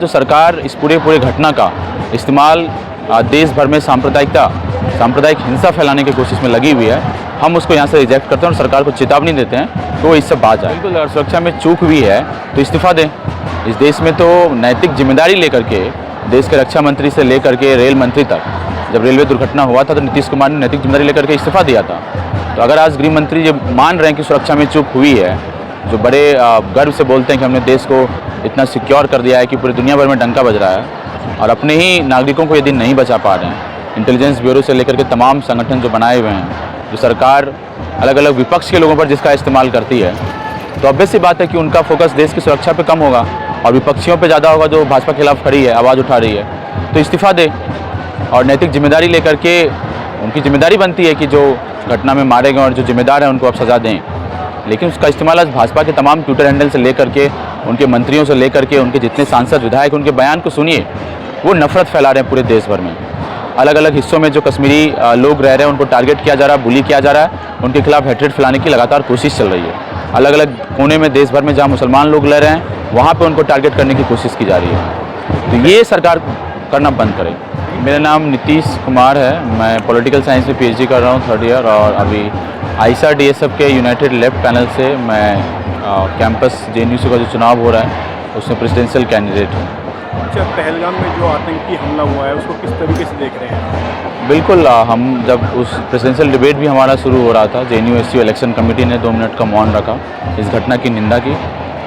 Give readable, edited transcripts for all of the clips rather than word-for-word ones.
जो सरकार इस पूरे घटना का इस्तेमाल देश भर में सांप्रदायिक हिंसा फैलाने की कोशिश में लगी हुई है, हम उसको यहाँ से रिजेक्ट करते हैं और सरकार को चेतावनी देते हैं कि वो इससे बाज आए। बिल्कुल, अगर सुरक्षा में चूक हुई है तो इस्तीफा दें। इस देश में तो नैतिक जिम्मेदारी लेकर के देश के रक्षा मंत्री से लेकर के रेल मंत्री तक, जब रेलवे दुर्घटना हुआ था तो नीतीश कुमार ने नैतिक जिम्मेदारी लेकर के इस्तीफा दिया था। तो अगर आज गृह मंत्री जब मान रहे हैं कि सुरक्षा में चूक हुई है, जो बड़े गर्व से बोलते हैं कि हमने देश को इतना सिक्योर कर दिया है कि पूरी दुनिया भर में डंका बज रहा है, और अपने ही नागरिकों को यदि नहीं बचा पा रहे हैं, इंटेलिजेंस ब्यूरो से लेकर के तमाम संगठन जो बनाए हुए हैं, जो सरकार अलग अलग विपक्ष के लोगों पर जिसका इस्तेमाल करती है, तो ऑब्वियस सी बात है कि उनका फोकस देश की सुरक्षा पे कम होगा और विपक्षियों पे ज़्यादा होगा जो भाजपा के खिलाफ खड़ी है, आवाज़ उठा रही है। तो इस्तीफा दे और नैतिक जिम्मेदारी लेकर के, उनकी जिम्मेदारी बनती है कि जो घटना में मारे गए और जो जिम्मेदार हैं उनको आप सज़ा दें। लेकिन उसका इस्तेमाल आज भाजपा के तमाम ट्विटर हैंडल से लेकर के, उनके मंत्रियों से लेकर के, उनके जितने सांसद विधायक, उनके बयान को सुनिए, वो नफरत फैला रहे हैं पूरे देश भर में। अलग अलग हिस्सों में जो कश्मीरी लोग रह रहे हैं उनको टारगेट किया जा रहा है, बुली किया जा रहा है, उनके खिलाफ हेट्रेड फैलाने की लगातार कोशिश चल रही है। अलग अलग कोने में देश भर में जहाँ मुसलमान लोग रह रहे हैं वहाँ पर उनको टारगेट करने की कोशिश की जा रही है। तो ये सरकार करना बंद करे। मेरा नाम नीतीश कुमार है, मैं पॉलिटिकल साइंस में PhD कर रहा हूँ 3rd ईयर, और अभी ISA DSF के यूनाइटेड लेफ्ट पैनल से मैं कैंपस JNU का जो चुनाव हो रहा है उसमें प्रेसिडेंशियल कैंडिडेट हूँ। अच्छा, पहलगाम में जो आतंकी हमला हुआ है उसको किस तरीके से देख रहे हैं? बिल्कुल, हम जब उस प्रेसिडेंशियल डिबेट भी हमारा शुरू हो रहा था, JNU इलेक्शन कमेटी ने 2 मिनट का मौन रखा, इस घटना की निंदा की,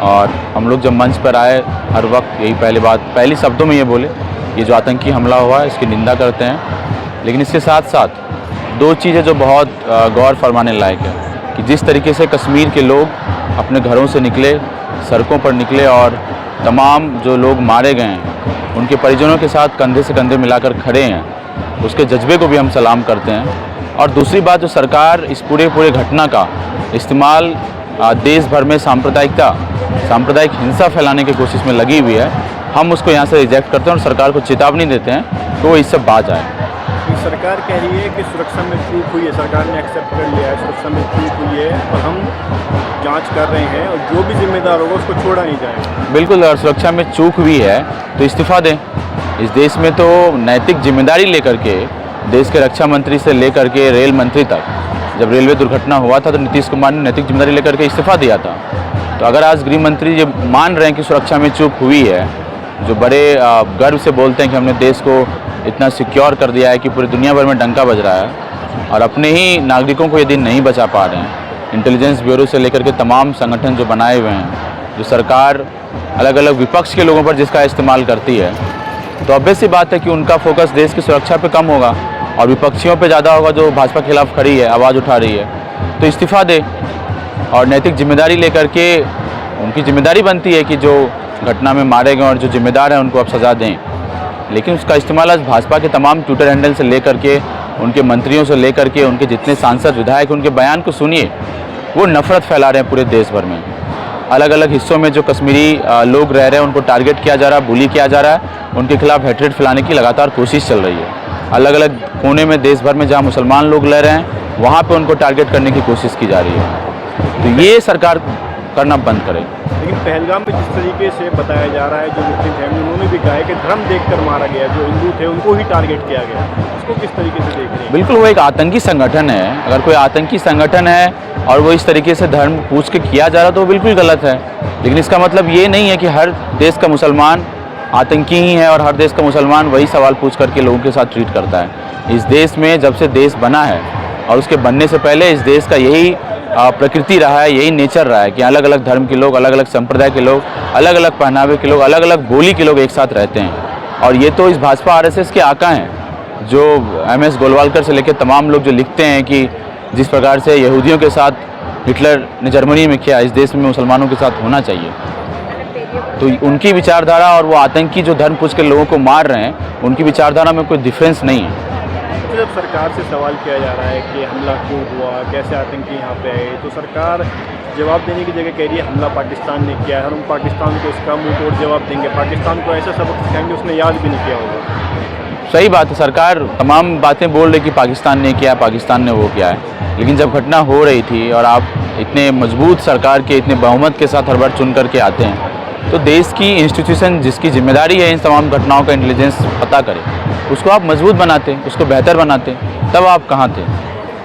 और हम लोग जब मंच पर आए हर वक्त यही पहली शब्दों में ये बोले, ये जो आतंकी हमला हुआ है इसकी निंदा करते हैं। लेकिन इसके साथ साथ 2 चीज़ें जो बहुत गौर फरमाने लायक है कि जिस तरीके से कश्मीर के लोग अपने घरों से निकले, सड़कों पर निकले, और तमाम जो लोग मारे गए हैं उनके परिजनों के साथ कंधे से कंधे मिलाकर खड़े हैं, उसके जज्बे को भी हम सलाम करते हैं। और दूसरी बात, जो सरकार इस पूरे घटना का इस्तेमाल देश भर में सांप्रदायिक हिंसा फैलाने की कोशिश में लगी हुई है, हम उसको यहाँ से रिजेक्ट करते हैं और सरकार को चेतावनी देते हैं कि वो इससे बाज आए। सरकार कह रही है कि सुरक्षा में चूक हुई है, सरकार ने एक्सेप्ट कर लिया है, सुरक्षा में चूक हुई है और हम जांच कर रहे हैं और जो भी जिम्मेदार होगा उसको छोड़ा नहीं जाएगा। बिल्कुल, अगर सुरक्षा में चूक हुई है तो इस्तीफा दें। इस देश में तो नैतिक जिम्मेदारी लेकर के देश के रक्षा मंत्री से लेकर के रेल मंत्री तक, जब रेलवे दुर्घटना हुआ था तो नीतीश कुमार ने नैतिक जिम्मेदारी लेकर के इस्तीफा दिया था। तो अगर आज गृह मंत्री जब मान रहे हैं कि सुरक्षा में चूक हुई है, जो बड़े गर्व से बोलते हैं कि हमने देश को इतना सिक्योर कर दिया है कि पूरी दुनिया भर में डंका बज रहा है, और अपने ही नागरिकों को यदि नहीं बचा पा रहे हैं, इंटेलिजेंस ब्यूरो से लेकर के तमाम संगठन जो बनाए हुए हैं, जो सरकार अलग अलग विपक्ष के लोगों पर जिसका इस्तेमाल करती है, तो ऑब्वियस सी बात है कि उनका फोकस देश की सुरक्षा पे कम होगा और विपक्षियों पे ज़्यादा होगा जो भाजपा के खिलाफ खड़ी है, आवाज़ उठा रही है। तो इस्तीफा दे और नैतिक जिम्मेदारी लेकर के, उनकी जिम्मेदारी बनती है कि जो घटना में मारे गए और जो जिम्मेदार हैं उनको आप सज़ा दें। लेकिन उसका इस्तेमाल आज भाजपा के तमाम ट्विटर हैंडल से लेकर के, उनके मंत्रियों से लेकर के, उनके जितने सांसद विधायक, उनके बयान को सुनिए, वो नफरत फैला रहे हैं पूरे देश भर में। अलग अलग हिस्सों में जो कश्मीरी लोग रह रहे हैं उनको टारगेट किया जा रहा है, बुली किया जा रहा है, उनके खिलाफ हेट्रेड फैलाने की लगातार कोशिश चल रही है। अलग अलग कोने में देश भर में जहाँ मुसलमान लोग रह रहे हैं वहाँ पर उनको टारगेट करने की कोशिश की जा रही है। तो ये सरकार करना बंद करे। लेकिन पहलगाम में जिस तरीके से बताया जा रहा है, जो मुस्लिम फैमिली, उन्होंने भी कहा है कि धर्म देखकर मारा गया, जो हिंदू थे उनको ही टारगेट किया गया, उसको किस तरीके से देख रहे हैं? बिल्कुल, वो एक आतंकी संगठन है। अगर कोई आतंकी संगठन है और वो इस तरीके से धर्म पूछ के किया जा रहा तो वो बिल्कुल गलत है। लेकिन इसका मतलब ये नहीं है कि हर देश का मुसलमान आतंकी ही है और हर देश का मुसलमान वही सवाल पूछ करके लोगों के साथ ट्रीट करता है। इस देश में जब से देश बना है और उसके बनने से पहले इस देश का यही प्रकृति रहा है, यही नेचर रहा है कि अलग अलग धर्म के लोग, अलग अलग संप्रदाय के लोग, अलग अलग पहनावे के लोग, अलग अलग बोली के लोग एक साथ रहते हैं। और ये तो इस भाजपा RSS के आका हैं, जो MS गोलवालकर से लेकर तमाम लोग जो लिखते हैं कि जिस प्रकार से यहूदियों के साथ हिटलर ने जर्मनी में किया, इस देश में मुसलमानों के साथ होना चाहिए। तो उनकी विचारधारा और वो आतंकी जो धर्म पूछ के लोगों को मार रहे हैं, उनकी विचारधारा में कोई डिफरेंस नहीं है। जब सरकार से सवाल किया जा रहा है कि हमला क्यों हुआ, कैसे आतंकी यहाँ पे आए, तो सरकार जवाब देने की जगह कह रही है हमला पाकिस्तान ने किया है और हम पाकिस्तान को इसका मुंह तोड़ जवाब देंगे, पाकिस्तान को ऐसा सबक सिखाएंगे उसने याद भी नहीं किया होगा। सही बात है, सरकार तमाम बातें बोल रही कि पाकिस्तान ने किया, पाकिस्तान ने वो किया है, लेकिन जब घटना हो रही थी और आप इतने मजबूत सरकार के, इतने बहुमत के साथ हर बार चुन करके आते हैं, तो देश की इंस्टीट्यूशन जिसकी जिम्मेदारी है इन तमाम घटनाओं का इंटेलिजेंस पता करे, उसको आप मजबूत बनाते, उसको बेहतर बनाते, तब आप कहाँ थे?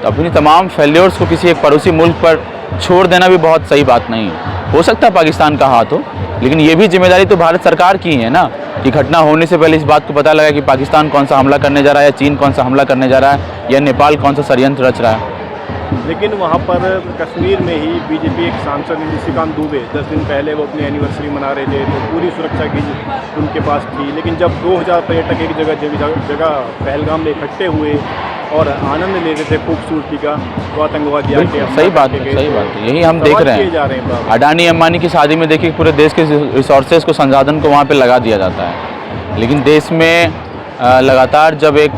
तो अपनी तमाम फेल्योर्स को किसी एक पड़ोसी मुल्क पर छोड़ देना भी बहुत सही बात नहीं है। हो सकता है पाकिस्तान का हाथ हो, लेकिन ये भी जिम्मेदारी तो भारत सरकार की है ना, कि घटना होने से पहले इस बात को पता लगा कि पाकिस्तान कौन सा हमला करने जा रहा है, या चीन कौन सा हमला करने जा रहा है, या नेपाल कौन सा षड्यंत्र रच रहा है। लेकिन वहाँ पर कश्मीर में ही बीजेपी एक सांसद निशिकांत दुबे 10 दिन पहले वो अपनी एनिवर्सरी मना रहे थे, तो पूरी सुरक्षा की उनके पास थी। लेकिन जब 2000 पर्यटक एक जगह पहलगाम में इकट्ठे हुए और आनंद ले रहे थे खूबसूरती का, तो आतंकवादी आके सही बात है, सही बात है, यही हम देख रहे हैं। अडानी अंबानी की शादी में देखिए पूरे देश के रिसोर्सेज को, संसाधन को वहाँ पे लगा दिया जाता है। लेकिन देश में लगातार जब एक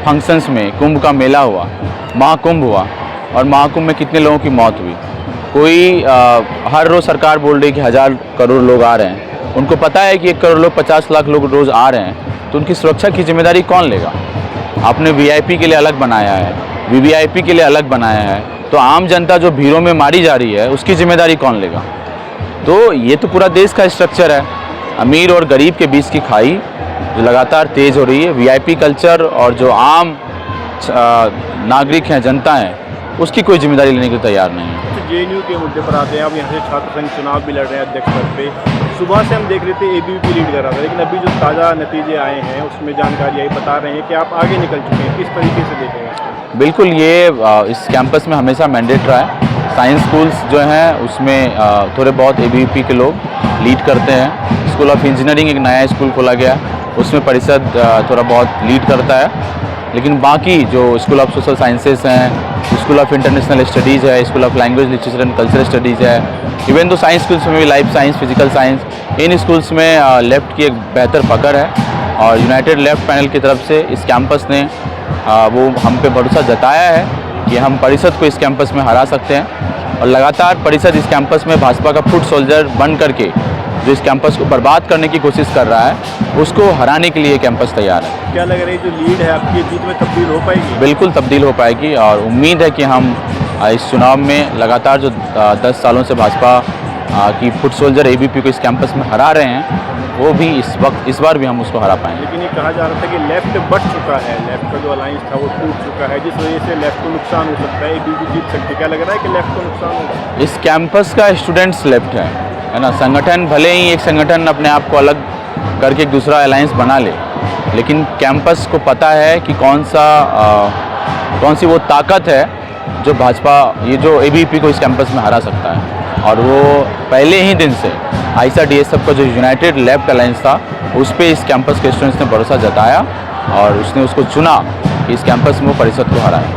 फंक्शंस में कुंभ का मेला हुआ, महाकुंभ हुआ, और महाकुंभ में कितने लोगों की मौत हुई, कोई हर रोज़ सरकार बोल रही है कि 1000 करोड़ लोग आ रहे हैं, उनको पता है कि 1 करोड़ लोग 50 लाख लोग रोज़ आ रहे हैं, तो उनकी सुरक्षा की जिम्मेदारी कौन लेगा? आपने वीआईपी के लिए अलग बनाया है, वीवीआईपी के लिए अलग बनाया है, तो आम जनता जो भीड़ों में मारी जा रही है उसकी जिम्मेदारी कौन लेगा? तो ये तो पूरा देश का स्ट्रक्चर है, अमीर और गरीब के बीच की खाई जो लगातार तेज़ हो रही है। वीआईपी कल्चर और जो आम नागरिक हैं, जनता हैं, उसकी कोई जिम्मेदारी लेने के तैयार नहीं है। जेएनयू के मुद्दे पर आते हैं, अब यहाँ से छात्र संघ चुनाव भी लड़ रहे हैं अध्यक्ष पद पे। सुबह से हम देख रहे थे एबीवीपी लीड कर रहा था, लेकिन अभी जो ताज़ा नतीजे आए हैं उसमें जानकारी आई, बता रहे हैं कि आप आगे निकल चुके हैं। किस तरीके से देखेंगे? बिल्कुल, ये इस कैंपस में हमेशा मैंडेट रहा है। साइंस स्कूल्स जो हैं उसमें थोड़े बहुत एबीवीपी के लोग लीड करते हैं। स्कूल ऑफ इंजीनियरिंग एक नया स्कूल खोला गया, उसमें परिषद थोड़ा बहुत लीड करता है। लेकिन बाकी जो स्कूल ऑफ सोशल साइंसेस हैं, स्कूल ऑफ इंटरनेशनल स्टडीज़ है, school of language literature and cultural studies है, इवन तो साइंस स्कूल्स में भी लाइफ साइंस, फिजिकल साइंस, इन स्कूल्स में लेफ़्ट की एक बेहतर पकड़ है। और यूनाइटेड लेफ़्ट पैनल की तरफ से इस कैंपस ने वो हम पे भरोसा जताया है कि हम परिषद को इस कैंपस में हरा सकते हैं। और लगातार परिषद इस कैंपस में भाजपा का फुट सोल्जर बन करके जो इस कैंपस को बर्बाद करने की कोशिश कर रहा है, उसको हराने के लिए कैंपस तैयार है। क्या लग रहा है जो लीड है आपकी जीत में तब्दील हो पाएगी? बिल्कुल तब्दील हो पाएगी, और उम्मीद है कि हम इस चुनाव में लगातार जो 10 सालों से भाजपा की फुट सोल्जर एबीपी को इस कैंपस में हरा रहे हैं, वो भी इस बार भी हम उसको हरा पाएंगे। लेकिन ये कहा जा रहा था कि लेफ्ट बढ़ चुका है, लेफ्ट का जो अलायंस था वो टूट चुका है, जिस वजह से लेफ्ट को नुकसान हो सकता है, एबीपी जीत सकती है। क्या लग रहा है कि लेफ्ट को नुकसान होगा? इस कैंपस का स्टूडेंट्स लेफ्ट है ना। संगठन भले ही एक संगठन अपने आप को अलग करके एक दूसरा अलायंस बना ले, लेकिन कैंपस को पता है कि कौन सी वो ताकत है जो भाजपा, ये जो एबीपी को इस कैंपस में हरा सकता है। और वो पहले ही दिन से आईसा डीएसएफ का जो यूनाइटेड लेफ्ट अलायंस था, उस पर इस कैंपस के स्टूडेंट्स ने भरोसा जताया और उसने उसको चुना कि इस कैंपस में वो परिषद को हराए।